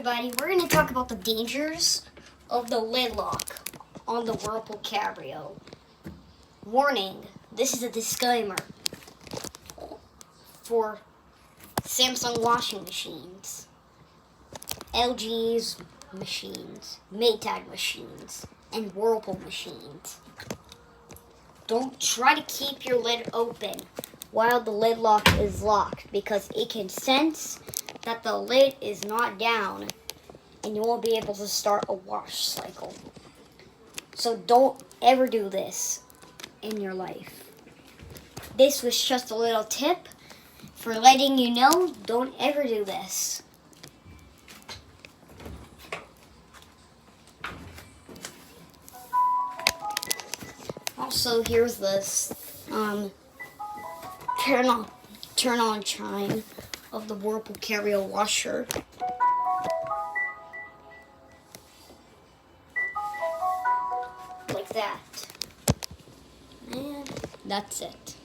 everybody. We're going to talk about the dangers of the lid lock on the Whirlpool Cabrio. Warning, this is a disclaimer for Samsung washing machines, LG's machines, Maytag machines, and Whirlpool machines. Don't try to keep your lid open while the lid lock is locked because it can sense that the lid is not down and you won't be able to start a wash cycle. So don't ever do this in your life. This was just a little tip for letting you know, don't ever do this. Also, here's this turn on chime of the Whirlpool Cabrio washer. Like that. And that's it.